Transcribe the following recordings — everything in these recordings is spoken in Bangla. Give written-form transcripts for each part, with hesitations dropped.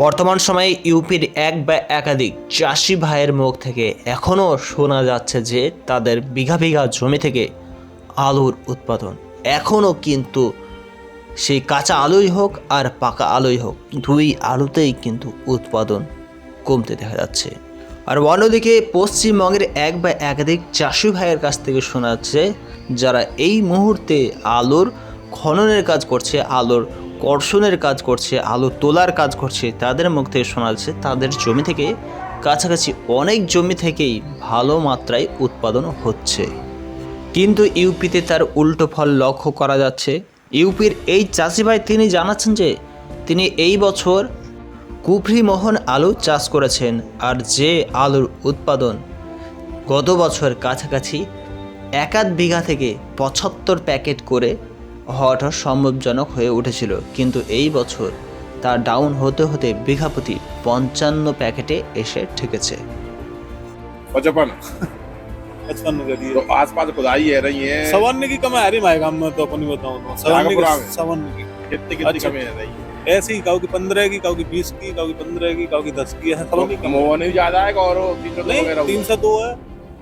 বর্তমান সময়ে ইউপির এক বা একাধিক চাষি ভাইয়ের মুখ থেকে এখনও শোনা যাচ্ছে যে তাদের বিঘা বিঘা জমি থেকে আলুর উৎপাদন এখনও কিন্তু সেই কাঁচা আলুই হোক আর পাকা আলুই হোক দুই আলুতেই কিন্তু উৎপাদন কমতে দেখা যাচ্ছে। আর অন্যদিকে পশ্চিমবঙ্গের এক বা একাধিক চাষি ভাইয়ের কাছ থেকে শোনা যাচ্ছে যারা এই মুহূর্তে আলুর খননের কাজ করছে, আলুর কর্ষণের কাজ করছে, আলু তোলার কাজ করছে, তাদের মুখ থেকে শোনা যাচ্ছে তাদের জমি থেকে কাছাকাছি অনেক জমি থেকেই ভালো মাত্রায় উৎপাদন হচ্ছে। কিন্তু ইউপিতে তার উল্টো ফল লক্ষ্য করা যাচ্ছে। ইউপির এই চাষি ভাই তিনি জানাচ্ছেন যে তিনি এই বছর কুফরিমোহন আলু চাষ করেছেন, আর যে আলুর উৎপাদন গত বছর কাছাকাছি 1 বিঘা থেকে 75 প্যাকেট করে হওয়াটা সম্ভবজনক হয়ে উঠেছিল, কিন্তু এই বছর তা ডাউন হতে হতে বিঘা প্রতি 55 প্যাকেটে এসে ঠেকেছে। 55 के दिए तो आसपास खुदाई है रही है, सवरने की कमी आ रही हमारे गांव में तो अपनी बताऊं तो सवरने की कितनी अच्छा। कमी है रही है। ऐसे ही काऊ की 15 की, काऊ की 20 की, काऊ की 15 की, काऊ की 10 की है। सवरने की कमी मोहन भी ज्यादा है और 302 नहीं, वगैरह 302 है।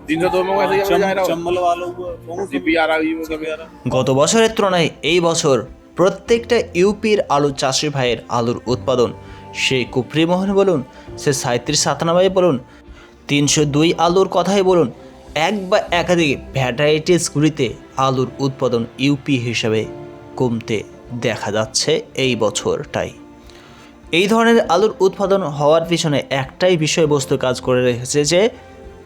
302 में वैसे ही जा रहा है। चम्बल वाला हुआ सीपीआर आ गई वो CPR গত বছরের তুলনায় এই বছর প্রত্যেকটা ইউপির আলু চাষি ভাইয়ের আলুর উৎপাদন সে কুফরিমোহন বলুন, সে 37-97 বলুন, 302 আলুর কথাই বলুন, এক বা একাধিক ভ্যারাইটিসগুলিতে আলুর উৎপাদন ইউপি হিসাবে কমতে দেখা যাচ্ছে এই বছরটাই। এই ধরনের আলুর উৎপাদন হওয়ার পিছনে একটাই বিষয়বস্তু কাজ করে রেখেছে যে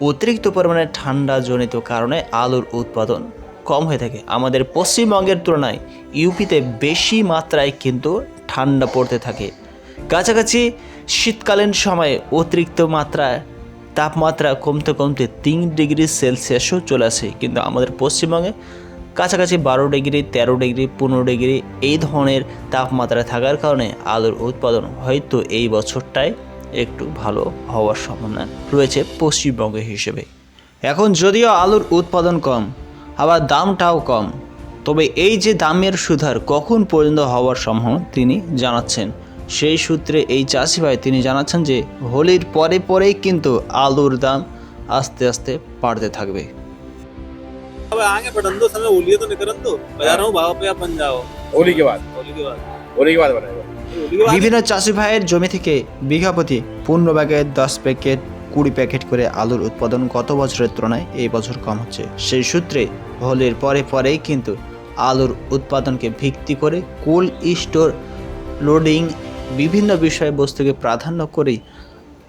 অতিরিক্ত পরিমাণে ঠান্ডাজনিত কারণে আলুর উৎপাদন কম হয়ে থাকে। আমাদের পশ্চিমবঙ্গের তুলনায় ইউপিতে বেশি মাত্রায় কিন্তু ঠান্ডা পড়তে থাকে। কাছাকাছি শীতকালীন সময়ে অতিরিক্ত মাত্রায় তাপমাত্রা কমতে কমতে 3 ডিগ্রি সেলসিয়াসও চলে আসে, কিন্তু আমাদের পশ্চিমবঙ্গে কাছাকাছি 12 ডিগ্রি, 13 ডিগ্রি, 15 ডিগ্রি এই ধরনের তাপমাত্রা থাকার কারণে আলুর উৎপাদন হয়তো এই বছরটায় একটু ভালো হওয়ার সম্ভাবনা রয়েছে পশ্চিমবঙ্গ হিসেবে। এখন যদিও আলুর উৎপাদন কম, আবার দামটাও কম, তবে এই যে দামের সুধার কখন পর্যন্ত হওয়ার সম্ভাবনা তিনি জানাচ্ছেন। সেই সূত্রে এই চাষি ভাই তিনি জানাচ্ছেন যে হোলির পরে পরেই কিন্তু আলুর দাম আস্তে আস্তে বাড়তে থাকবে। अब आगे बढ़न दो, समय होलिए तो निकलन दो, बाजारों भाव पे आप बन जाओ होली के बाद बनाएगा। होली के बाद বিভিন্ন চাষি ভাইয়ের জমি থেকে বিঘা প্রতি 15 প্যাকেট, 10 প্যাকেট, 20 প্যাকেট করে আলুর উৎপাদন গত বছরের তুলনায় এই বছর কম হচ্ছে। সেই সূত্রে হোলির পরে পরেই কিন্তু আলুর উৎপাদনকে ভিত্তি করে কোল্ড স্টোর লোডিং বিভিন্ন বিষয়বস্তুকে প্রাধান্য করেই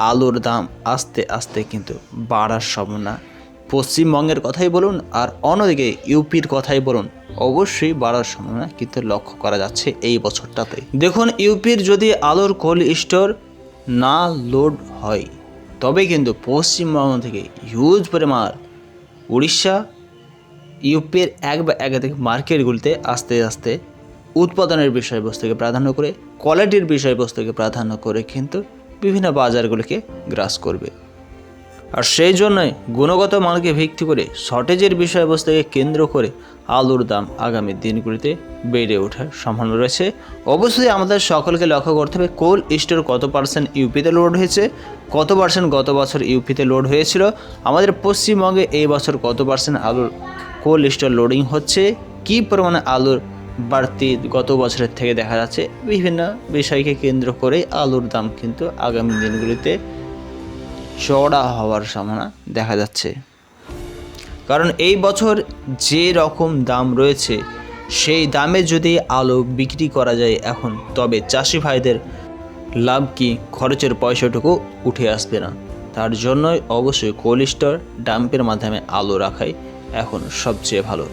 আলুর দাম আস্তে আস্তে কিন্তু বাড়ার সম্ভাবনা পশ্চিমবঙ্গের কথাই বলুন আর অন্যদিকে ইউপির কথাই বলুন অবশ্যই বাড়ার সম্ভাবনা কিন্তু লক্ষ্য করা যাচ্ছে এই বছরটাতে। দেখুন, ইউপির যদি আলুর কোল্ড স্টোর না লোড হয় তবে কিন্তু পশ্চিমবঙ্গ থেকে হিউজ পরিমাণ উড়িষ্যা, ইউপির এক বা একাধিক মার্কেটগুলিতে আস্তে আস্তে উৎপাদনের বিষয়বস্তুকে প্রাধান্য করে, কোয়ালিটির বিষয়বস্তুকে প্রাধান্য করে কিন্তু বিভিন্ন বাজারগুলিকে গ্রাস করবে। আর সেই জন্যই গুণগত মানকে ভিত্তি করে শর্টেজের বিষয়বস্তুকে কেন্দ্র করে আলুর দাম আগামী দিনগুলিতে বেড়ে ওঠার সম্ভাবনা রয়েছে। অবশ্যই আমাদের সকলকে লক্ষ্য করতে হবে কোল্ড স্টোর কত পার্সেন্ট ইউপিতে লোড হয়েছে, কত পার্সেন্ট গত বছর ইউপিতে লোড হয়েছিল, আমাদের পশ্চিমবঙ্গে এই বছর কত পার্সেন্ট আলুর কোল্ড স্টোর লোডিং হচ্ছে, কী পরিমাণে আলুর বাড়তি গত বছরের থেকে দেখা যাচ্ছে। বিভিন্ন বিষয়কে কেন্দ্র করে আলুর দাম কিন্তু আগামী দিনগুলিতে চড়া হওয়ার সম্ভাবনা দেখা যাচ্ছে। কারণ এই বছর যে রকম দাম রয়েছে সেই দামে যদি আলু বিক্রি করা যায় এখন, তবে চাষি ভাইদের লাভ কি খরচের পয়সাটুকু উঠে আসবে না। তার জন্যই অবশ্যই কোল্ড স্টোর ডাম্পের মাধ্যমে আলু রাখাই এখন সবচেয়ে ভালো।